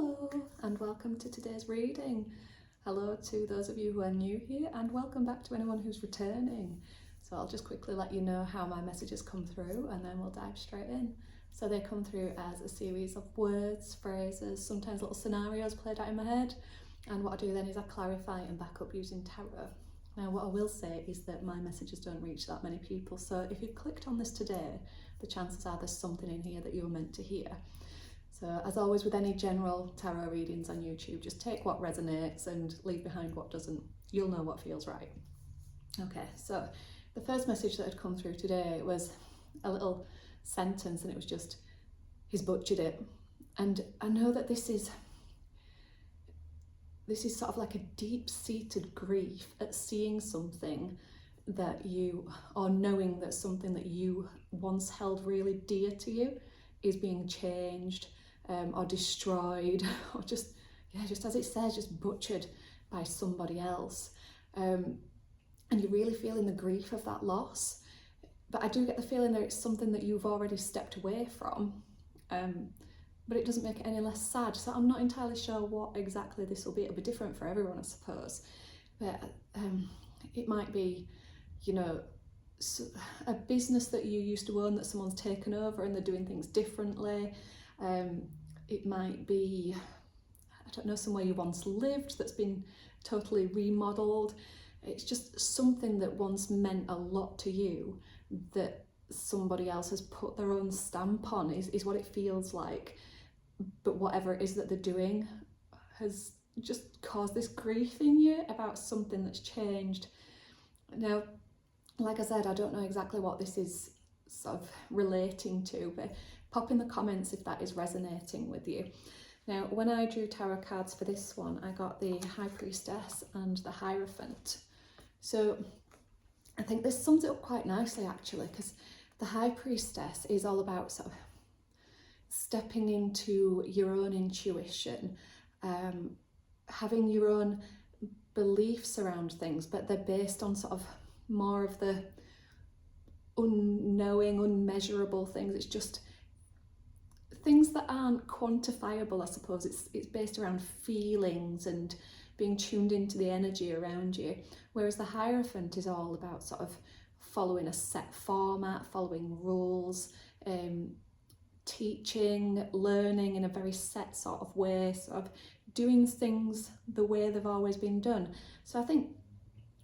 Hello and welcome to today's reading. Hello to those of you who are new here and welcome back to anyone who's returning. So I'll just quickly let you know how my messages come through and then we'll dive straight in. So they come through as a series of words, phrases, sometimes little scenarios played out in my head, and what I do then is I clarify and back up using tarot. Now what I will say is that my messages don't reach that many people, so if you've clicked on this today, the chances are there's something in here that you were meant to hear. So as always with any general tarot readings on YouTube, just take what resonates and leave behind what doesn't. You'll know what feels right. Okay, so the first message that had come through today was a little sentence and it was just, he's butchered it. And I know that this is sort of like a deep-seated grief at seeing something that you, or knowing that something that you once held really dear to you is being changed, or destroyed, or just as it says, just butchered by somebody else. And you're really feeling the grief of that loss. But I do get the feeling that it's something that you've already stepped away from, but it doesn't make it any less sad. So I'm not entirely sure what exactly this will be. It'll be different for everyone, I suppose. But it might be, you know, a business that you used to own that someone's taken over and they're doing things differently. It might be, I don't know, somewhere you once lived that's been totally remodeled. It's just something that once meant a lot to you that somebody else has put their own stamp on is what it feels like. But whatever it is that they're doing has just caused this grief in you about something that's changed. Now, like I said, I don't know exactly what this is sort of relating to, but pop in the comments if that is resonating with you. Now, when I drew tarot cards for this one, I got the High Priestess and the Hierophant. So I think this sums it up quite nicely actually, because the High Priestess is all about sort of stepping into your own intuition, having your own beliefs around things, but they're based on sort of more of the unknowing, unmeasurable things. It's just things that aren't quantifiable, I suppose. It's based around feelings and being tuned into the energy around you. Whereas the Hierophant is all about sort of following a set format, following rules, teaching, learning in a very set sort of way, sort of doing things the way they've always been done. So I think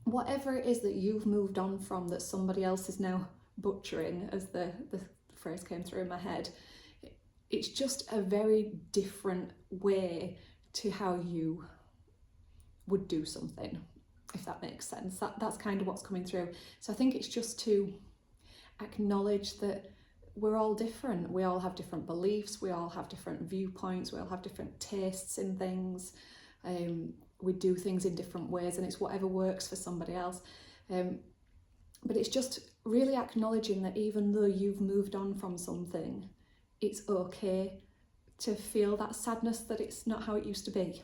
whatever it is that you've moved on from that somebody else is now butchering, as the phrase came through in my head, it's just a very different way to how you would do something, if that makes sense. That's kind of what's coming through. So I think it's just to acknowledge that we're all different. We all have different beliefs, we all have different viewpoints, we all have different tastes in things. We do things in different ways and it's whatever works for somebody else. But it's just really acknowledging that even though you've moved on from something, it's okay to feel that sadness that it's not how it used to be.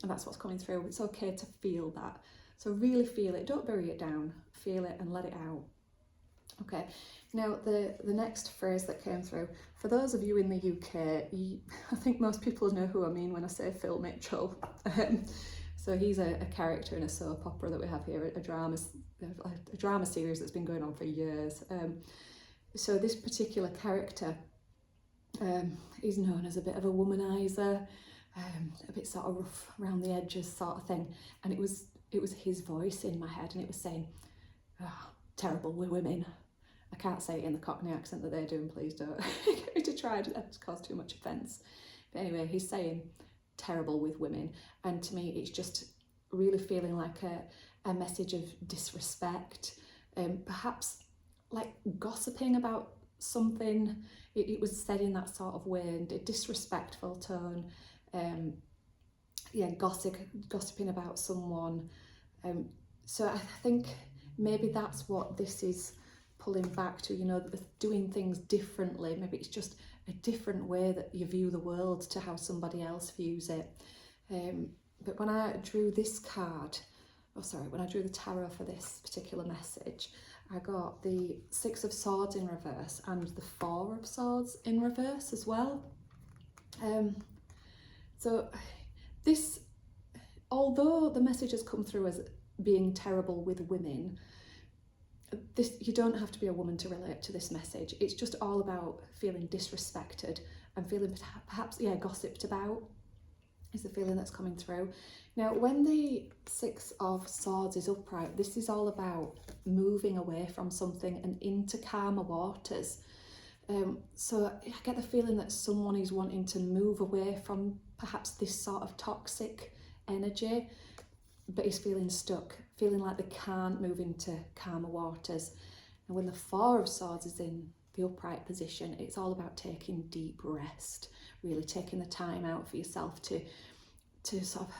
And that's what's coming through. It's okay to feel that. So really feel it. Don't bury it down. Feel it and let it out. Okay. Now the next phrase that came through, for those of you in the UK, I think most people know who I mean when I say Phil Mitchell. So he's a character in a soap opera that we have here, a drama series that's been going on for years. So this particular character is known as a bit of a womanizer, a bit sort of rough around the edges sort of thing. And it was his voice in my head and it was saying, oh, terrible with women. I can't say it in the Cockney accent that they're doing, please don't get me to try, it's caused too much offence. But anyway, he's saying terrible with women, and to me it's just really feeling like a message of disrespect, perhaps like gossiping about something. It was said in that sort of way, and a disrespectful tone. Gossiping about someone. So I think maybe that's what this is pulling back to, you know, doing things differently. Maybe it's just a different way that you view the world to how somebody else views it. But when I drew this card, when I drew the tarot for this particular message, I got the Six of Swords in reverse and the Four of Swords in reverse as well. So this, although the message has come through as being terrible with women, this, you don't have to be a woman to relate to this message. It's just all about feeling disrespected and feeling perhaps, gossiped about, is the feeling that's coming through. Now, when the Six of Swords is upright, this is all about moving away from something and into calmer waters. So I get the feeling that someone is wanting to move away from perhaps this sort of toxic energy, but is feeling stuck, feeling like they can't move into calmer waters. And when the Four of Swords is in the upright position, it's all about taking deep rest, really taking the time out for yourself to sort of,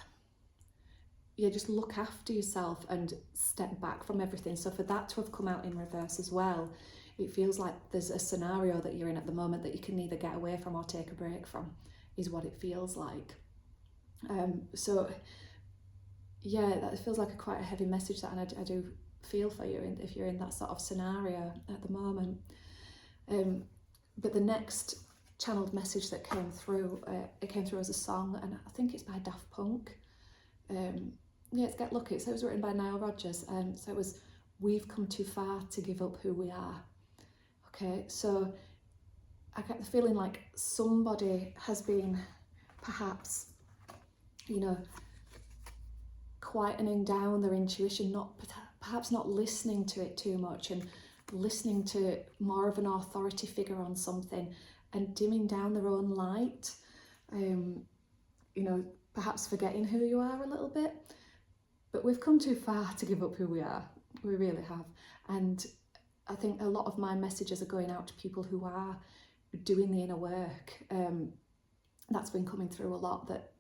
just look after yourself and step back from everything. So for that to have come out in reverse as well, it feels like there's a scenario that you're in at the moment that you can neither get away from or take a break from, is what it feels like. So yeah, that feels like quite a heavy message, that, and I do feel for you if you're in that sort of scenario at the moment. But the next channeled message that came through, it came through as a song, and I think it's by Daft Punk. It's Get Lucky. So it was written by Nile Rodgers. So it was, we've come too far to give up who we are. Okay, so I get the feeling like somebody has been perhaps, quietening down their intuition, perhaps not listening to it too much, and listening to more of an authority figure on something, and dimming down their own light, perhaps forgetting who you are a little bit. But we've come too far to give up who we are. We really have. And I think a lot of my messages are going out to people who are doing the inner work. That's been coming through a lot, that,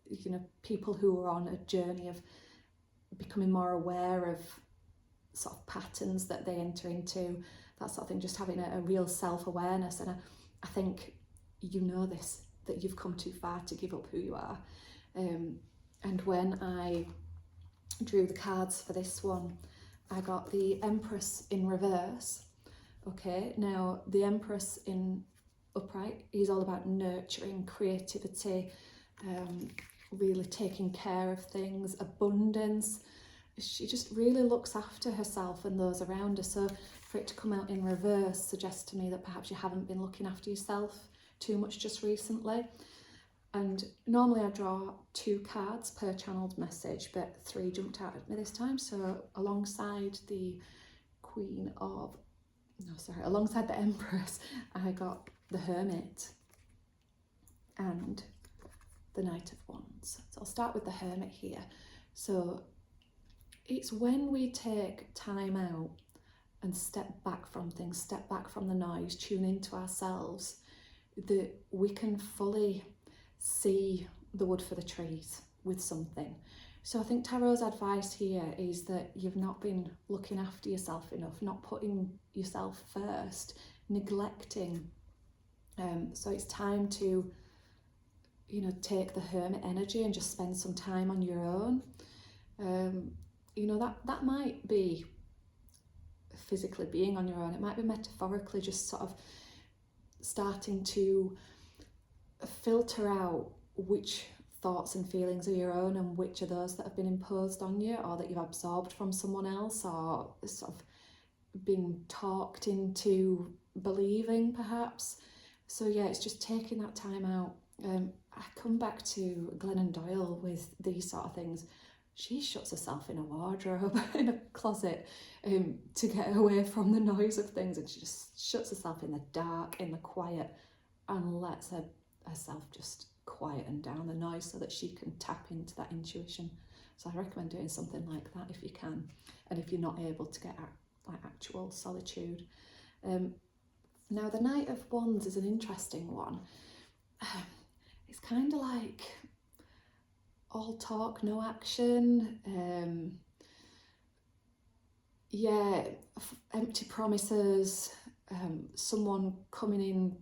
people who are on a journey of becoming more aware of sort of patterns that they enter into, that sort of thing, just having a real self-awareness. And I think this, that you've come too far to give up who you are. And when I drew the cards for this one, I got the Empress in reverse. Okay, now the Empress in upright is all about nurturing, creativity, really taking care of things, abundance. She just really looks after herself and those around her. So for it to come out in reverse suggests to me that perhaps you haven't been looking after yourself too much just recently. And normally I draw 2 cards per channeled message, but 3 jumped out at me this time. So alongside the alongside the Empress, I got the Hermit and the Knight of Wands. So I'll start with the Hermit here. So it's when we take time out and step back from things, step back from the noise, tune into ourselves, that we can fully see the wood for the trees with something. So I think Tarot's advice here is that you've not been looking after yourself enough, not putting yourself first, neglecting. So it's time to, take the Hermit energy and just spend some time on your own. That might be physically being on your own. It might be metaphorically just sort of starting to filter out which thoughts and feelings are your own and which are those that have been imposed on you, or that you've absorbed from someone else, or sort of been talked into believing perhaps. So yeah, it's just taking that time out. I come back to Glennon Doyle with these sort of things. She shuts herself in a wardrobe, in a closet, to get away from the noise of things, and she just shuts herself in the dark, in the quiet, and lets herself just quieten down the noise so that she can tap into that intuition. So I recommend doing something like that if you can, and if you're not able to get actual solitude. Now the Knight of Wands is an interesting one. It's kind of like all talk, no action. Empty promises, someone coming in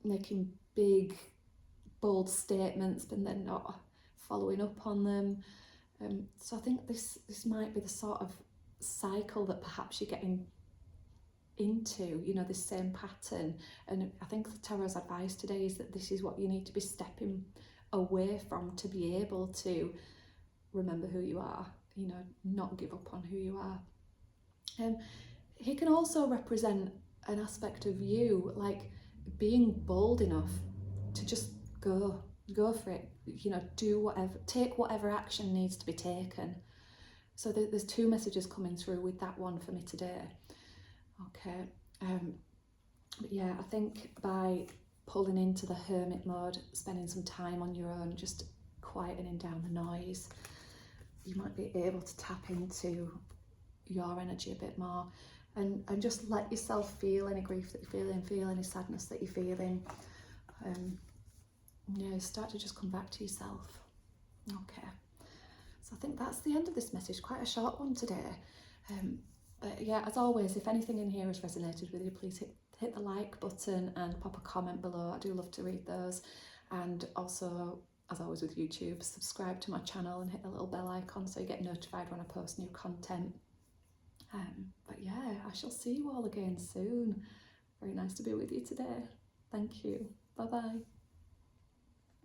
making big bold statements but then not following up on them. So I think this might be the sort of cycle that perhaps you're getting into, this same pattern. And I think the Tarot's advice today is that this is what you need to be stepping away from to be able to remember who you are, you know, not give up on who you are. He can also represent an aspect of you, like being bold enough to just go for it, you know, do whatever, take whatever action needs to be taken. So there's two messages coming through with that one for me today. Okay, but yeah, I think by pulling into the hermit mode, spending some time on your own, just quietening down the noise, you might be able to tap into your energy a bit more, and just let yourself feel any grief that you're feeling, feel any sadness that you're feeling. Yeah, start to just come back to yourself. Okay, so I think that's the end of this message, quite a short one today. But yeah, as always, if anything in here has resonated with you, please hit the like button and pop a comment below. I do love to read those. And also, as always with YouTube, subscribe to my channel and hit the little bell icon so you get notified when I post new content. But yeah, I shall see you all again soon. Very nice to be with you today. Thank you. Bye bye.